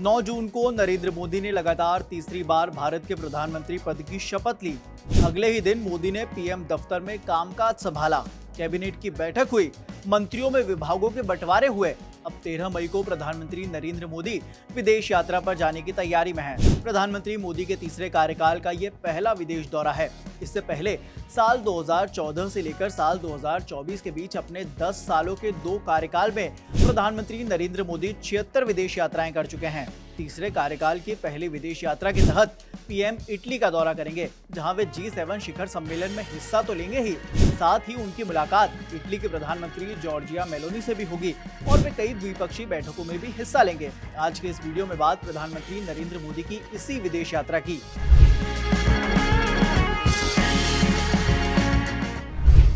9 जून को नरेंद्र मोदी ने लगातार तीसरी बार भारत के प्रधानमंत्री पद की शपथ ली। अगले ही दिन मोदी ने पीएम दफ्तर में कामकाज संभाला, कैबिनेट की बैठक हुई, मंत्रियों में विभागों के बंटवारे हुए। अब 13 मई को प्रधानमंत्री नरेंद्र मोदी विदेश यात्रा पर जाने की तैयारी में हैं। प्रधानमंत्री मोदी के तीसरे कार्यकाल का ये पहला विदेश दौरा है। इससे पहले साल 2014 से लेकर साल 2024 के बीच अपने 10 सालों के 2 कार्यकाल में प्रधानमंत्री नरेंद्र मोदी 76 विदेश यात्राएं कर चुके हैं। तीसरे कार्यकाल की पहली विदेश यात्रा के तहत पीएम इटली का दौरा करेंगे, जहां वे G7 शिखर सम्मेलन में हिस्सा तो लेंगे ही, साथ ही उनकी मुलाकात इटली के प्रधानमंत्री जॉर्जिया मेलोनी से भी होगी और वे कई द्विपक्षीय बैठकों में भी हिस्सा लेंगे। आज के इस वीडियो में बात प्रधानमंत्री नरेंद्र मोदी की इसी विदेश यात्रा की।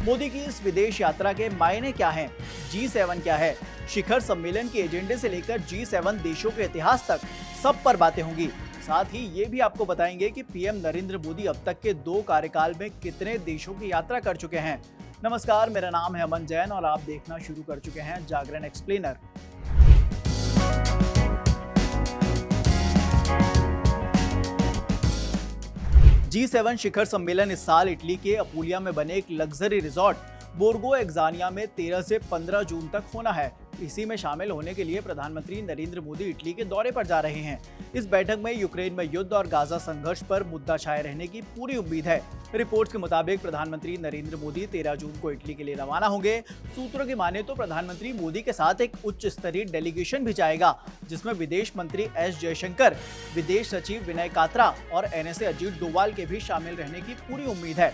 मोदी की इस विदेश यात्रा के मायने क्या हैं? G7 क्या है? शिखर सम्मेलन के एजेंडे से लेकर G7 देशों के इतिहास तक सब पर बातें होंगी। साथ ही ये भी आपको बताएंगे कि पीएम नरेंद्र मोदी अब तक के 2 कार्यकाल में कितने देशों की यात्रा कर चुके हैं। नमस्कार, मेरा नाम है अमन जैन और आप देखना शुरू कर चुके हैं जागरण एक्सप्लेनर। G7 शिखर सम्मेलन इस साल इटली के अपूलिया में बने एक लग्जरी रिजॉर्ट बोर्गो एक्सानिया में 13 से 15 जून तक होना है। इसी में शामिल होने के लिए प्रधानमंत्री नरेंद्र मोदी इटली के दौरे पर जा रहे हैं। इस बैठक में यूक्रेन में युद्ध और गाजा संघर्ष पर मुद्दा छाए रहने की पूरी उम्मीद है। रिपोर्ट्स के मुताबिक प्रधानमंत्री नरेंद्र मोदी 13 जून को इटली के लिए रवाना होंगे। सूत्रों की माने तो प्रधानमंत्री मोदी के साथ एक उच्च स्तरीय डेलीगेशन भी जाएगा, जिसमें विदेश मंत्री एस जयशंकर, विदेश सचिव विनय कात्रा और एनएसए अजीत डोवाल के भी शामिल रहने की पूरी उम्मीद है।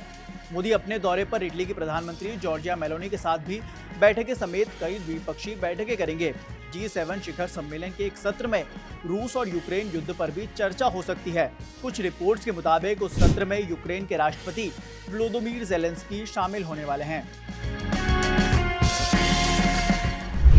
मोदी अपने दौरे पर इटली की प्रधानमंत्री जॉर्जिया मेलोनी के साथ भी बैठकें समेत कई द्विपक्षीय बैठकें करेंगे। G7 शिखर सम्मेलन के एक सत्र में रूस और यूक्रेन युद्ध पर भी चर्चा हो सकती है। कुछ रिपोर्ट्स के मुताबिक उस सत्र में यूक्रेन के राष्ट्रपति व्लादिमीर ज़ेलेंस्की शामिल होने वाले हैं।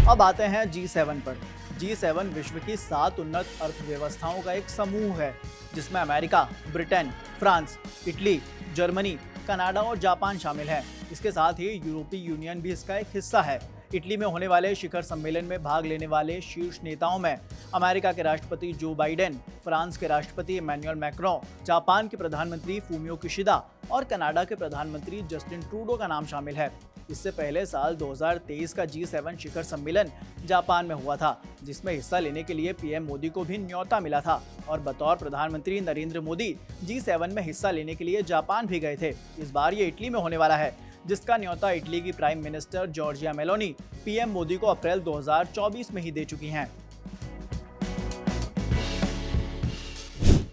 अब आते हैं G7 पर। G7 विश्व की 7 उन्नत अर्थव्यवस्थाओं का एक समूह है, जिसमें America, Britain, France, Italy, Germany, Canada और जापान शामिल है। इसके साथ ही यूरोपीय यूनियन भी इसका एक हिस्सा है। इटली में होने वाले शिखर सम्मेलन में भाग लेने वाले शीर्ष नेताओं में अमेरिका के राष्ट्रपति जो बाइडेन, फ्रांस के राष्ट्रपति इमैनुअल मैक्रों, जापान के प्रधानमंत्री फूमियो किशिदा और कनाडा के प्रधानमंत्री जस्टिन ट्रूडो का नाम शामिल है। इससे पहले साल 2023 का G7 शिखर सम्मेलन जापान में हुआ था, जिसमें हिस्सा लेने के लिए पीएम मोदी को भी न्योता मिला था और बतौर प्रधानमंत्री नरेंद्र मोदी G7 में हिस्सा लेने के लिए जापान भी गए थे। इस बार ये इटली में होने वाला है, जिसका न्योता इटली की prime minister Giorgia Meloni PM Modi को अप्रैल 2024 में ही दे चुकी हैं।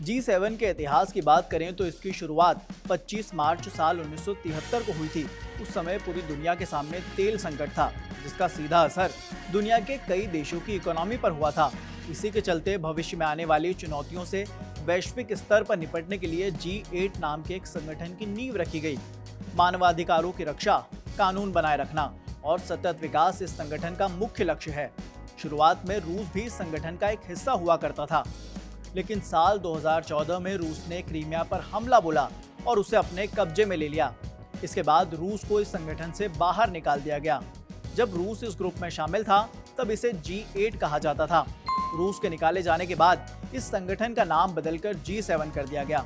G7 के इतिहास की बात करें तो इसकी शुरुआत 25 मार्च साल 1973 को हुई थी। उस समय पूरी दुनिया के सामने तेल संकट था, जिसका सीधा असर दुनिया के कई देशों की इकोनॉमी पर हुआ था। इसी के चलते भविष्य में आने वाली चुनौतियों से वैश्विक स्तर पर निपटने के लिए G8 नाम के एक संगठन की नींव रखी गई। मानवाधिकारों की रक्षा, कानून बनाए रखना और सतत विकास इस संगठन का मुख्य लक्ष्य है। शुरुआत में रूस भी इस संगठन का एक हिस्सा हुआ करता था, लेकिन साल 2014 में रूस ने क्रीमिया पर हमला बोला और उसे अपने कब्जे में ले लिया। इसके बाद रूस को इस संगठन से बाहर निकाल दिया गया। जब रूस इस ग्रुप में शामिल था, तब इसे G8 कहा जाता था। रूस के निकाले जाने के बाद इस संगठन का नाम बदलकर G7 कर दिया गया।